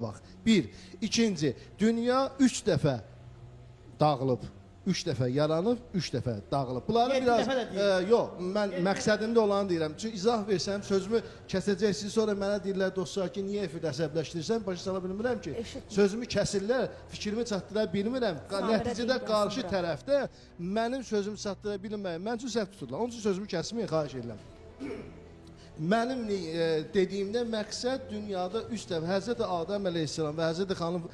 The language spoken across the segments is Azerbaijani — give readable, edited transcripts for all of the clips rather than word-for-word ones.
Bax, bir. İkinci, dünya 3 dəfə dağılıb. 3 dəfə yaranıb, 3 dəfə dağılıb. Bunları biraz, yox, mən məqsədimdə olanı deyirəm. Çünki izah versəm, sözümü kəsəcəksiniz, sonra mənə deyirlər, dostlar ki, niyə efirdə əsəbləşdirirsən, başa sala bilmirəm ki, sözümü kəsirlər, fikrimi çatdıra bilmirəm. Nəticədə qarşı tərəfdə mənim sözümü çatdıra bilməyəm. Mən üçün səhv tuturlar. Onun üçün sözümü kəsməyin, xahiş edirəm. Mənim dediyimdə məqsəd dünyada 3 dəfə Həzrəti Adəm əleyhissalam və Həzrəti xanım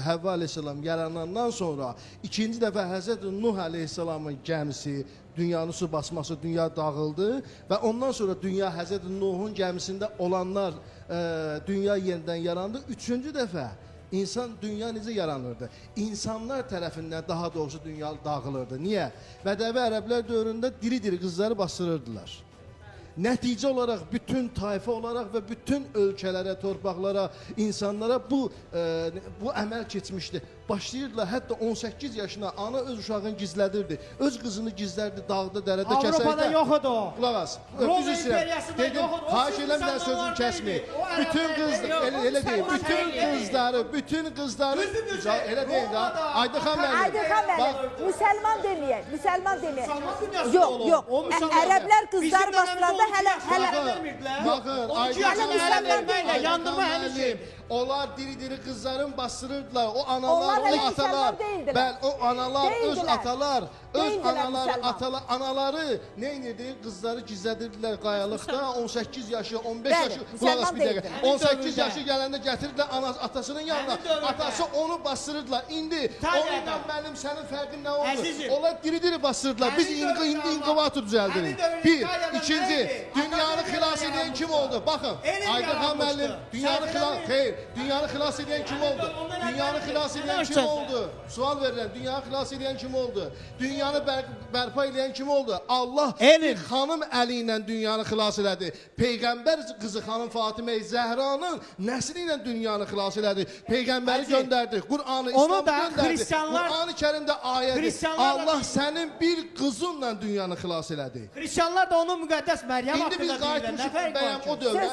Həvva əleyhissalam yaranandan sonra ikinci dəfə Həzrəti Nuh əleyhissalamın gəmisi, dünyanın su basması, dünya dağıldı və ondan sonra dünya Həzrəti Nuhun gəmisində olanlar dünya yenidən yarandı. Üçüncü dəfə dünya necə yaranırdı? İnsanlar tərəfindən daha doğrusu dünya dağılırdı. Niyə? Bədəvi ərəblər dövründə diri-diri qızları bastırırdılar. Nəticə olaraq bütün tayfa olaraq və bütün ölkələrə, torpaqlara, insanlara bu əməl keçmişdi. Başlayırdılar, hətta 18 yaşına ana öz uşağını gizlədirdi. Öz qızını gizlərdi, dağda, dərədə, kəsəkdə. Avropada yox idi o. Qulaq as. Üzr istəyirəm. Dedim, xahiş eləmdən sözünü kəsməyin. Bütün qızları, elə deyil, bütün qızları, elə deyil da, Aydıxan müəllim. Aydıxan müəllim, müsəlman deməyək, müsəlman deməyək. Yox, ərəblər qızlar basılanda hələ Baxın, müsəlman yandırma həmişim. Onlar diri-diri qızların bastırırdılar. O analar, o atalar. Bəli, o analar, öz atalar, anaları nə edirdi? Qızları gizlədirdilər qayalıqda. 18 yaşı, 15 yaşı, qulaq as bir dəqiqə. 18 yaşı gələndə gətirdilər atasının yanına. Atası onu bastırırdılar. İndi onunla mənim, sənin fərqin nə oldu? Onlar diri-diri bastırdılar. Biz indi inqibatı düzəldirik. Bir, ikinci, dünyanı xilas edən kim oldu? Baxın, Aydıxan müəllim, dünyanı xilas edən kim oldu? Dünyanı xilas edən kim oldu? Sual verirəm, dünyanı xilas edən kim oldu? Dünyanı bərpa edən kim oldu? Allah bir xanım əli ilə dünyanı xilas elədi. Peyğəmbər qızı xanım Fatimə Zəhranın nəsli ilə dünyanı xilas elədi. Peyğəmbəri göndərdi, Qur'anı İslamı göndərdi. Qur'an-ı Kərimdə ayədir. Allah sənin bir qızınla dünyanı xilas elədi. Hristiyanlar da onun müqəddəs Məryəm İndi biz qayıtmışıq bəyəm o dövrə.